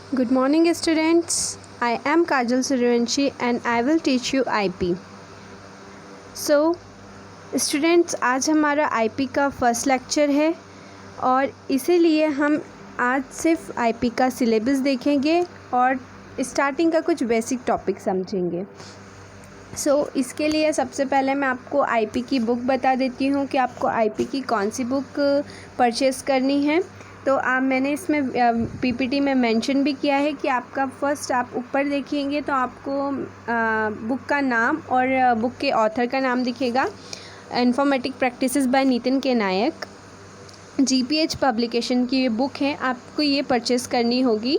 Good morning students. I am Kajal Suryavanshi and I will teach you IP. So students, आज हमारा IP का first lecture है और इसीलिए हम आज सिर्फ IP का सिलेबस देखेंगे और स्टार्टिंग का कुछ बेसिक टॉपिक समझेंगे। इसके लिए सबसे पहले मैं आपको IP की बुक बता देती हूँ कि आपको IP की कौन सी बुक परचेज़ करनी है। तो मैंने इसमें पीपीटी में मेंशन भी किया है कि आपका फर्स्ट आप ऊपर देखेंगे तो आपको बुक का नाम और बुक के ऑथर का नाम दिखेगा। इन्फॉर्मेटिक प्रैक्टिसेस बाय नितिन के नायक, जीपीएच पब्लिकेशन की ये बुक है, आपको ये परचेज़ करनी होगी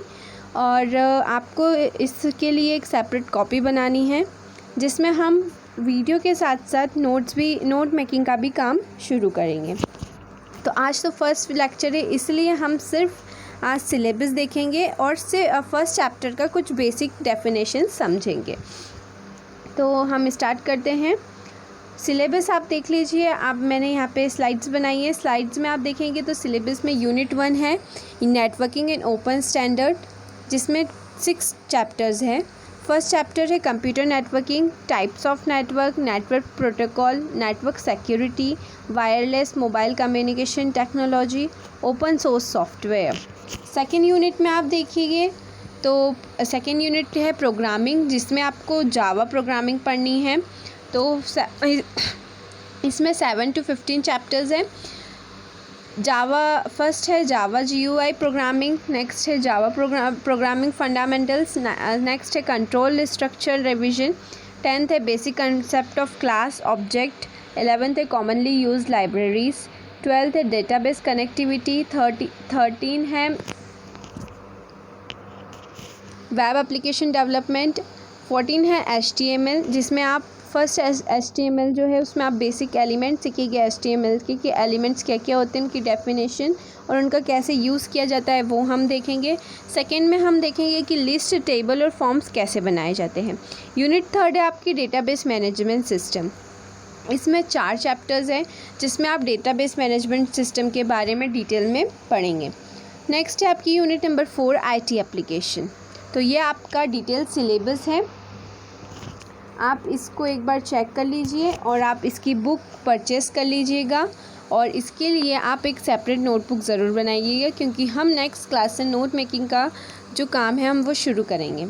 और आपको इसके लिए एक सेपरेट कॉपी बनानी है जिसमें हम वीडियो के साथ साथ नोट मेकिंग का भी काम शुरू करेंगे। तो आज तो फर्स्ट लेक्चर है, इसलिए हम सिर्फ आज सिलेबस देखेंगे और फर्स्ट चैप्टर का कुछ बेसिक डेफिनेशन समझेंगे। तो हम स्टार्ट करते हैं। सिलेबस आप देख लीजिए। मैंने यहाँ पे स्लाइड्स बनाई है। स्लाइड्स में आप देखेंगे तो सिलेबस में यूनिट 1 है नेटवर्किंग एंड ओपन स्टैंडर्ड, जिसमें 6 चैप्टर्स हैं। फर्स्ट चैप्टर है computer networking, types of network, network protocol, network security, wireless mobile communication technology, open source software. Second unit में आप देखिए तो सेकेंड यूनिट है प्रोग्रामिंग, जिसमें आपको जावा प्रोग्रामिंग पढ़नी है। तो इसमें 7 to 15 चैप्टर्स हैं। जावा फर्स्ट है जावा GUI प्रोग्रामिंग, नेक्स्ट है जावा प्रोग्रामिंग फंडामेंटल्स, नेक्स्ट है कंट्रोल स्ट्रक्चर रिवीजन, 10th है basic concept of class object, 11th है कॉमनली यूज्ड लाइब्रेरीज, 12th है डेटाबेस कनेक्टिविटी, 13 है वेब एप्लीकेशन डेवलपमेंट, 14 है HTML, जिसमें आप फर्स्ट HTML जो है उसमें आप बेसिक एलिमेंट्स सीखिएगा HTML के कि एलिमेंट्स क्या क्या होते हैं, उनकी डेफिनेशन और उनका कैसे यूज़ किया जाता है वो हम देखेंगे। सेकेंड में हम देखेंगे कि लिस्ट, टेबल और फॉर्म्स कैसे बनाए जाते हैं। यूनिट 3 है आपकी डेटाबेस मैनेजमेंट सिस्टम। इसमें 4 चैप्टर्स हैं जिसमें आप डेटाबेस मैनेजमेंट सिस्टम के बारे में डिटेल में पढ़ेंगे। नेक्स्ट है आपकी यूनिट नंबर 4 IT एप्लीकेशन। तो ये आपका डिटेल सिलेबस है, आप इसको एक बार चेक कर लीजिए और आप इसकी बुक परचेज़ कर लीजिएगा और इसके लिए आप एक सेपरेट नोटबुक ज़रूर बनाइएगा क्योंकि हम नेक्स्ट क्लास से नोट मेकिंग का जो काम है हम वो शुरू करेंगे।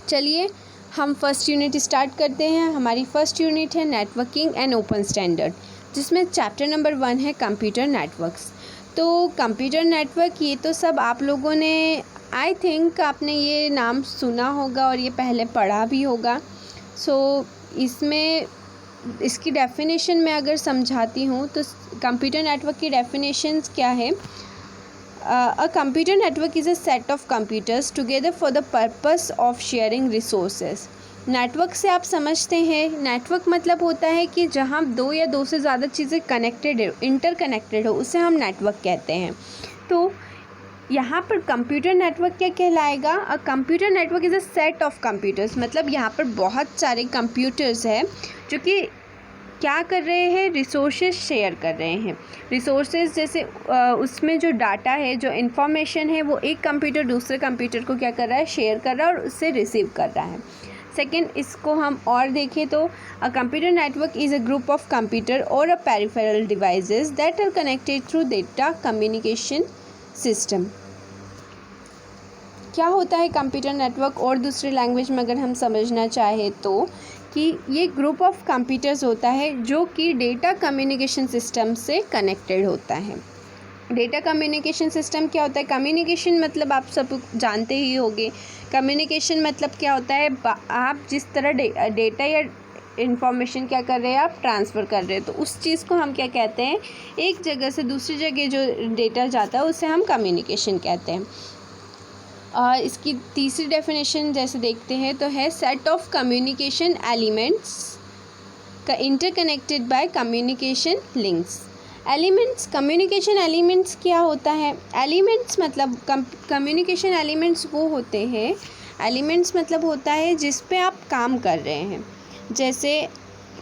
चलिए हम फर्स्ट यूनिट स्टार्ट करते हैं। हमारी फर्स्ट यूनिट है नेटवर्किंग एंड ओपन स्टैंडर्ड, जिसमें चैप्टर नंबर 1 है कंप्यूटर नेटवर्क्स। तो कंप्यूटर नेटवर्क ये तो सब आप लोगों ने आई थिंक आपने ये नाम सुना होगा और ये पहले पढ़ा भी होगा। इसमें इसकी डेफिनेशन मैं अगर समझाती हूँ तो कंप्यूटर नेटवर्क की डेफिनेशंस क्या है। अ computer network is a set of computers together for the purpose of sharing resources. Network से आप समझते हैं, नेटवर्क मतलब होता है कि जहाँ 2 या 2 से ज़्यादा चीज़ें कनेक्टेड है, इंटरकनेक्टेड हो, उसे हम नेटवर्क कहते हैं। तो यहाँ पर कंप्यूटर नेटवर्क क्या कहलाएगा? अ computer network is a set of computers, मतलब यहाँ पर बहुत सारे कंप्यूटर्स हैं जो कि क्या कर रहे हैं, रिसोर्सेज शेयर कर रहे हैं। रिसोर्सेज जैसे उसमें जो डाटा है, जो इन्फॉर्मेशन है, वो एक कंप्यूटर दूसरे कंप्यूटर को क्या कर रहा है, शेयर कर रहा है और उससे रिसीव कर रहा है। सेकेंड, इसको हम और देखें तो a computer network is a group of computer और a peripheral devices that are connected through data communication system. क्या होता है कंप्यूटर नेटवर्क, और दूसरी लैंग्वेज में अगर हम समझना चाहें तो कि ये ग्रुप ऑफ कंप्यूटर्स होता है जो कि डेटा कम्युनिकेशन सिस्टम से कनेक्टेड होता है। डेटा कम्युनिकेशन सिस्टम क्या होता है? कम्युनिकेशन मतलब आप सब जानते ही होंगे। कम्युनिकेशन मतलब क्या होता है, आप जिस तरह डेटा या इन्फॉर्मेशन क्या कर रहे हैं, आप ट्रांसफ़र कर रहे हैं, तो उस चीज़ को हम क्या कहते हैं, एक जगह से दूसरी जगह जो डेटा जाता है उसे हम कम्युनिकेशन कहते हैं। इसकी तीसरी डेफिनेशन जैसे देखते हैं तो है सेट ऑफ कम्युनिकेशन एलिमेंट्स का interconnected by communication links. Elements, communication elements क्या होता है? एलिमेंट्स मतलब कम्युनिकेशन एलिमेंट्स वो होते हैं, एलिमेंट्स मतलब होता है जिस पे आप काम कर रहे हैं, जैसे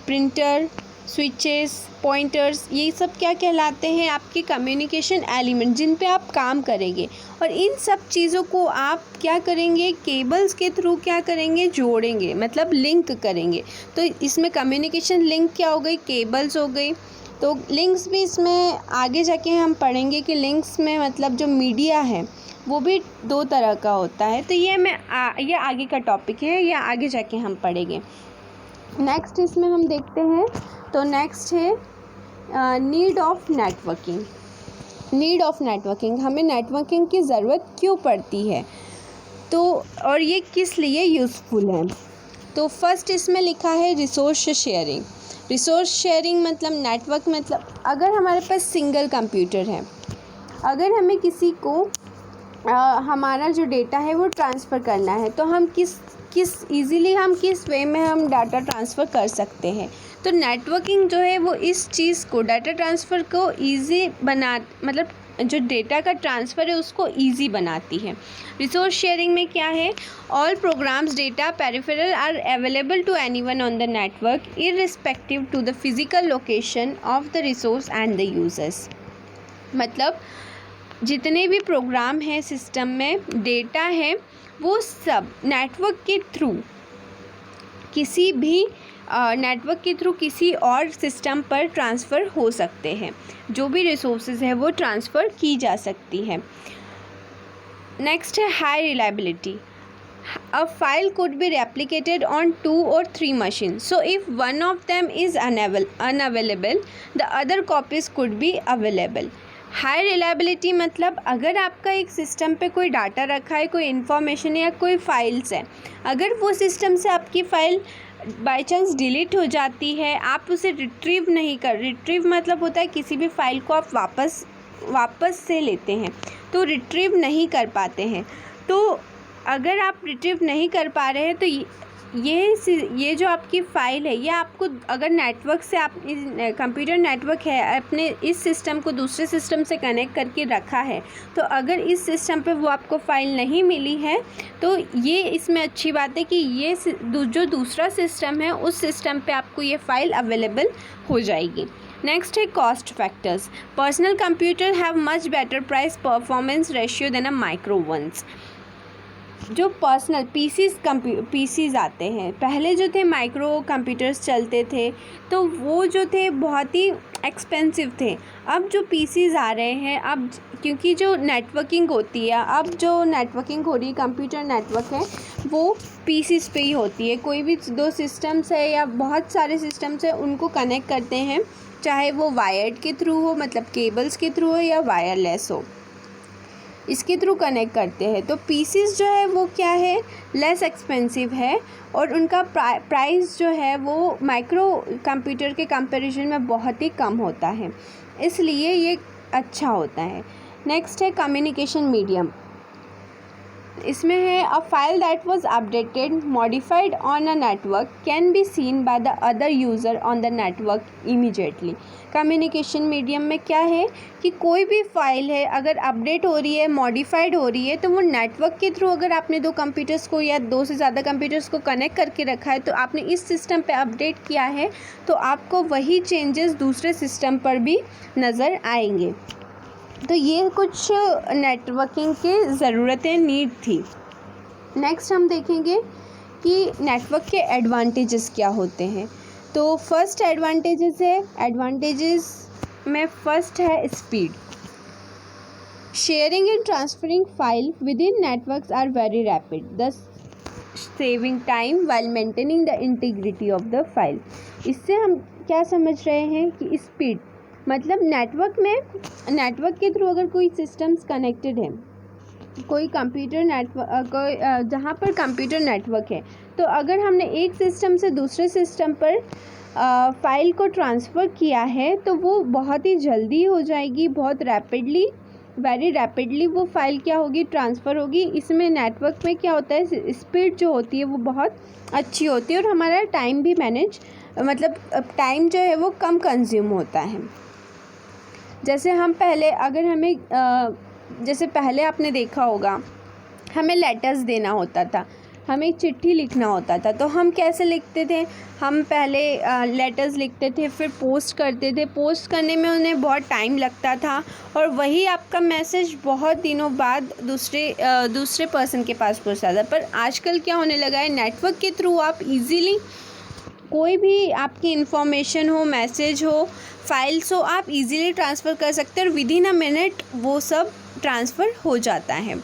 प्रिंटर, स्विचेस, पॉइंटर्स, ये सब क्या कहलाते हैं? आपके कम्युनिकेशन एलिमेंट जिन पे आप काम करेंगे। और इन सब चीज़ों को आप क्या करेंगे? केबल्स के थ्रू क्या करेंगे? जोड़ेंगे, मतलब लिंक करेंगे। तो इसमें कम्युनिकेशन लिंक क्या हो गई? केबल्स हो गई। तो लिंक्स भी इसमें आगे जाके हम पढ़ेंगे कि लिंक्स में मतलब जो मीडिया है वो भी 2 तरह का होता है। तो ये आगे का टॉपिक है, ये आगे जाके हम पढ़ेंगे। नेक्स्ट इसमें हम देखते हैं, तो नेक्स्ट है need of networking. Need of networking, हमें नेटवर्किंग की ज़रूरत क्यों पड़ती है, तो और ये किस लिए यूज़फुल है। तो फर्स्ट इसमें लिखा है रिसोर्स शेयरिंग। रिसोर्स शेयरिंग मतलब नेटवर्क, मतलब अगर हमारे पास सिंगल कंप्यूटर है, अगर हमें किसी को हमारा जो डेटा है वो ट्रांसफ़र करना है, तो हम किस ईज़िली हम किस वे में हम डाटा ट्रांसफ़र कर सकते हैं। तो नेटवर्किंग जो है वो इस चीज़ को, डाटा ट्रांसफ़र को ईज़ी मतलब जो डेटा का ट्रांसफ़र है उसको ईज़ी बनाती है। रिसोर्स शेयरिंग में क्या है? All programs, data, peripheral are available to anyone on the network irrespective to the physical location of the resource and the users. मतलब जितने भी प्रोग्राम हैं सिस्टम में, डेटा है, वो सब नेटवर्क के थ्रू किसी और सिस्टम पर ट्रांसफ़र हो सकते हैं। जो भी रिसोर्सेज है वो ट्रांसफ़र की जा सकती है। नेक्स्ट है high reliability. A file could be replicated on 2 or 3 machines. So if one of them is unavailable, the other copies could be available. High reliability मतलब अगर आपका एक सिस्टम पे कोई डाटा रखा है, कोई इन्फॉर्मेशन या कोई फाइल्स है, अगर वो सिस्टम से आपकी फ़ाइल बाय चांस डिलीट हो जाती है, आप उसे रिट्रीव मतलब होता है किसी भी फ़ाइल को आप वापस से लेते हैं, तो रिट्रीव नहीं कर पाते हैं। तो अगर आप रिट्रीव नहीं कर पा रहे हैं, तो ये जो आपकी फ़ाइल है, ये आपको अगर नेटवर्क से आप कंप्यूटर नेटवर्क है, अपने इस सिस्टम को दूसरे सिस्टम से कनेक्ट करके रखा है, तो अगर इस सिस्टम पे वो आपको फ़ाइल नहीं मिली है, तो ये इसमें अच्छी बात है कि ये जो दूसरा सिस्टम है उस सिस्टम पे आपको ये फ़ाइल अवेलेबल हो जाएगी। नेक्स्ट है cost factors. Personal computer have much better price performance ratio than a micro ones. जो पर्सनल पीसीज आते हैं, पहले जो थे माइक्रो कंप्यूटर्स चलते थे, तो वो जो थे बहुत ही एक्सपेंसिव थे। अब जो पीसीज आ रहे हैं, अब क्योंकि जो नेटवर्किंग होती है, अब जो नेटवर्किंग हो रही है, कंप्यूटर नेटवर्क है, वो पीसीज पे ही होती है। कोई भी 2 सिस्टम्स है या बहुत सारे सिस्टम्स है, उनको कनेक्ट करते हैं, चाहे वो वायर्ड के थ्रू हो, मतलब केबल्स के थ्रू हो, या वायरलेस हो, इसके थ्रू कनेक्ट करते हैं। तो पीसीज जो है वो क्या है? लेस एक्सपेंसिव है, और उनका प्राइस जो है वो माइक्रो कंप्यूटर के कंपैरिजन में बहुत ही कम होता है, इसलिए ये अच्छा होता है। नेक्स्ट है कम्युनिकेशन मीडियम। इसमें है a file that was updated modified on a network can be seen by the other user on the network immediately. Communication medium में क्या है कि कोई भी फाइल है अगर अपडेट हो रही है, मॉडिफाइड हो रही है, तो वो नेटवर्क के थ्रू, अगर आपने 2 कंप्यूटर्स को या 2 से ज़्यादा कंप्यूटर्स को कनेक्ट करके रखा है, तो आपने इस सिस्टम पे अपडेट किया है, तो आपको वही चेंजेस दूसरे सिस्टम पर भी नज़र आएंगे। तो ये कुछ नेटवर्किंग के ज़रूरतें, नीड थी। नेक्स्ट हम देखेंगे कि नेटवर्क के एडवांटेजेस क्या होते हैं। तो फर्स्ट एडवांटेजेस में फर्स्ट है speed. Sharing and transferring file within networks are very rapid, thus saving time while maintaining the integrity of the file. इससे हम क्या समझ रहे हैं कि स्पीड मतलब नेटवर्क के थ्रू अगर कोई सिस्टम्स कनेक्टेड है, कोई कंप्यूटर नेटवर्क, जहाँ पर कंप्यूटर नेटवर्क है, तो अगर हमने एक सिस्टम से दूसरे सिस्टम पर फाइल को ट्रांसफ़र किया है, तो वो बहुत ही जल्दी हो जाएगी, बहुत वेरी रैपिडली वो फाइल क्या होगी, ट्रांसफ़र होगी। इसमें नेटवर्क में क्या होता है, स्पीड जो होती है वो बहुत अच्छी होती है, और हमारा टाइम भी मतलब टाइम जो है वो कम कंज्यूम होता है। जैसे हम पहले जैसे पहले आपने देखा होगा, हमें लेटर्स देना होता था, हमें एक चिट्ठी लिखना होता था, तो हम कैसे लिखते थे? हम पहले लेटर्स लिखते थे, फिर पोस्ट करते थे। पोस्ट करने में उन्हें बहुत टाइम लगता था और वही आपका मैसेज बहुत दिनों बाद दूसरे पर्सन के पास पहुंचता था। पर आजकल क्या होने लगा है, नेटवर्क के थ्रू आप इजीली कोई भी आपकी इन्फॉर्मेशन हो, मैसेज हो, फाइल्स हो, आप इजीली ट्रांसफ़र कर सकते हैं और विदिन अ मिनट वो सब ट्रांसफ़र हो जाता है।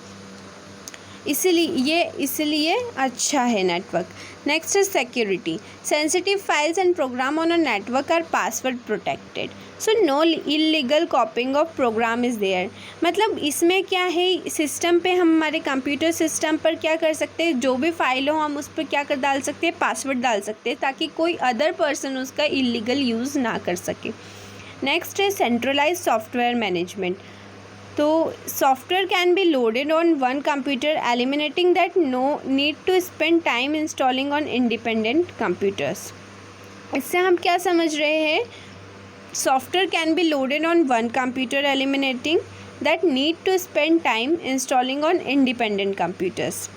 इसलिए अच्छा है नेटवर्क। नेक्स्ट है security. Sensitive files and program on a network are password protected, so no illegal copying of program is there. मतलब इसमें क्या है, सिस्टम पे हम हमारे कंप्यूटर सिस्टम पर क्या कर सकते हैं, जो भी फाइल हो हम उस पर क्या कर डाल सकते हैं, पासवर्ड डाल सकते हैं, ताकि कोई अदर पर्सन उसका इलीगल यूज़ ना कर सके। नेक्स्ट है सेंट्रलाइज सॉफ्टवेयर मैनेजमेंट। तो software can be loaded on one computer, eliminating that no need to spend time installing on independent computers. इससे हम क्या समझ रहे हैं, software can be loaded on one computer, eliminating that need to spend time installing on independent computers.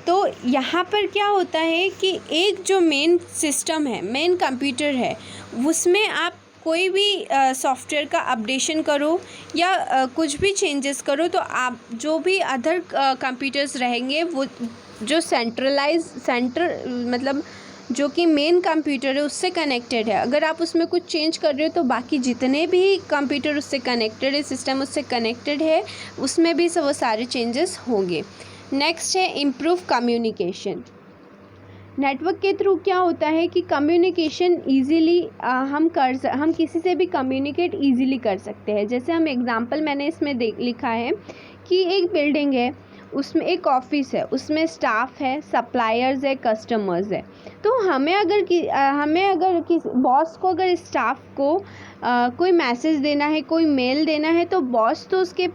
तो यहाँ पर क्या होता है कि एक जो मेन सिस्टम है, मेन कंप्यूटर है, उसमें आप कोई भी सॉफ्टवेयर का अपडेशन करो या कुछ भी चेंजेस करो, तो आप जो भी अदर कंप्यूटर्स रहेंगे वो जो मतलब जो कि मेन कंप्यूटर है उससे कनेक्टेड है, अगर आप उसमें कुछ चेंज कर रहे हो तो बाकी जितने भी कंप्यूटर उससे कनेक्टेड है, सिस्टम उससे कनेक्टेड है, उसमें भी वो सारे चेंजेस होंगे। नेक्स्ट है इम्प्रूव कम्युनिकेशन। नेटवर्क के थ्रू क्या होता है कि कम्युनिकेशन ईज़िली हम किसी से भी कम्युनिकेट ईज़िली कर सकते हैं। जैसे हम एग्ज़ाम्पल मैंने इसमें लिखा है कि एक बिल्डिंग है, उसमें एक ऑफिस है, उसमें स्टाफ है, सप्लायर्स है, कस्टमर्स है। तो हमें अगर किसी बॉस को अगर स्टाफ को कोई मैसेज देना है, कोई मेल देना है, तो बॉस तो उसके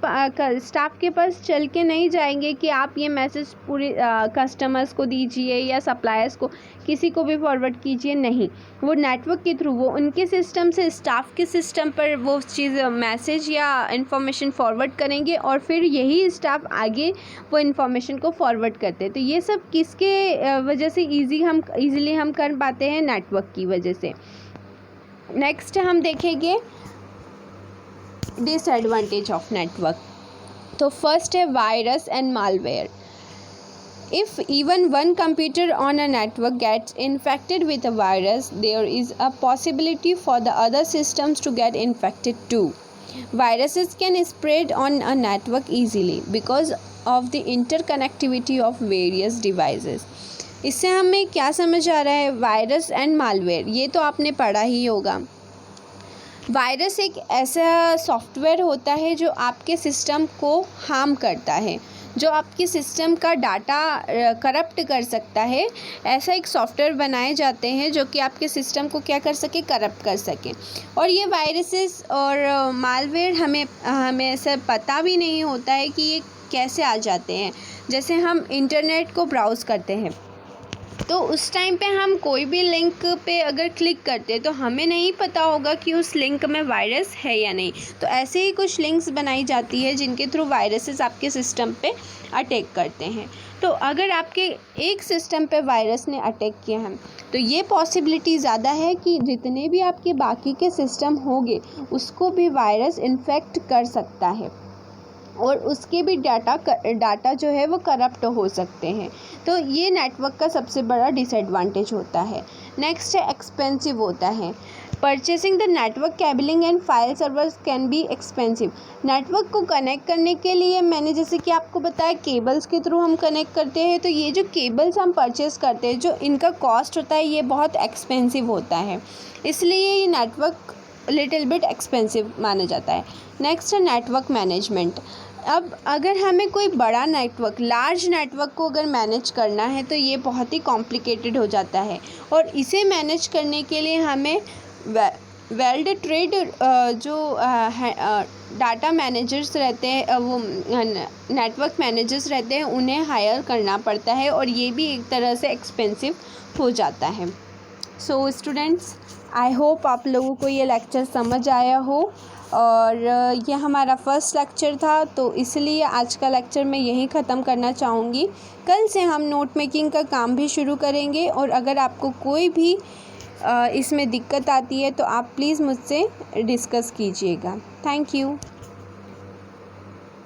स्टाफ के पास चल के नहीं जाएंगे कि आप ये मैसेज पूरे कस्टमर्स को दीजिए या सप्लायर्स को, किसी को भी फॉरवर्ड कीजिए, नहीं। वो नेटवर्क के थ्रू वो उनके सिस्टम से स्टाफ के सिस्टम पर वो चीज़ मैसेज या इन्फॉर्मेशन फॉरवर्ड करेंगे और फिर यही स्टाफ आगे वो इन्फॉर्मेशन को फॉरवर्ड करते हैं। तो ये सब किसके वजह से ईज़िली हम कर पाते हैं, नेटवर्क की वजह से। नेक्स्ट हम देखेंगे डिसएडवांटेज ऑफ नेटवर्क। तो फर्स्ट है virus and malware. If even one computer on a network gets infected with a virus, there is a possibility for the other systems to get infected too. Viruses can spread on a network easily because of the interconnectivity of various devices. इससे हमें क्या समझ आ रहा है, virus and malware, ये तो आपने पढ़ा ही होगा। वायरस एक ऐसा सॉफ्टवेयर होता है जो आपके सिस्टम को हार्म करता है, जो आपके सिस्टम का डाटा करप्ट कर सकता है। ऐसा एक सॉफ्टवेयर बनाए जाते हैं जो कि आपके सिस्टम को क्या कर सके, करप्ट कर सके। और ये वायरसेस और मालवेयर हमें ऐसा पता भी नहीं होता है कि ये कैसे आ जाते हैं। जैसे हम इंटरनेट को ब्राउज़ करते हैं तो उस टाइम पे हम कोई भी लिंक पे अगर क्लिक करते हैं तो हमें नहीं पता होगा कि उस लिंक में वायरस है या नहीं। तो ऐसे ही कुछ लिंक्स बनाई जाती है जिनके थ्रू वायरसेस आपके सिस्टम पे अटैक करते हैं। तो अगर आपके एक सिस्टम पे वायरस ने अटैक किया है तो ये पॉसिबिलिटी ज़्यादा है कि जितने भी आपके बाकी के सिस्टम होंगे उसको भी वायरस इन्फेक्ट कर सकता है और उसके भी डाटा जो है वो करप्ट हो सकते हैं। तो ये नेटवर्क का सबसे बड़ा डिसएडवांटेज होता है। नेक्स्ट है एक्सपेंसिव होता है। Purchasing the network cabling and file servers can be expensive. Network को कनेक्ट करने के लिए मैंने जैसे कि आपको बताया केबल्स के थ्रू हम कनेक्ट करते हैं, तो ये जो केबल्स हम परचेस करते हैं जो इनका कॉस्ट होता है ये बहुत एक्सपेंसिव होता है, इसलिए ये नेटवर्क लिटिल बिट एक्सपेंसिव माना जाता है। नेक्स्ट है नेटवर्क मैनेजमेंट। अब अगर हमें कोई बड़ा नेटवर्क, लार्ज नेटवर्क को अगर मैनेज करना है तो ये बहुत ही कॉम्प्लिकेटेड हो जाता है और इसे मैनेज करने के लिए हमें वेल ट्रेड जो डाटा मैनेजर्स रहते हैं, वो नेटवर्क मैनेजर्स रहते हैं, उन्हें हायर करना पड़ता है और ये भी एक तरह से एक्सपेंसिव हो जाता है। सो स्टूडेंट्स, आई होप आप लोगों को ये लेक्चर समझ आया हो। और ये हमारा फर्स्ट लेक्चर था, तो इसलिए आज का लेक्चर मैं यहीं ख़त्म करना चाहूँगी। कल से हम नोट मेकिंग का काम भी शुरू करेंगे, और अगर आपको कोई भी इसमें दिक्कत आती है तो आप प्लीज़ मुझसे डिस्कस कीजिएगा। Thank you.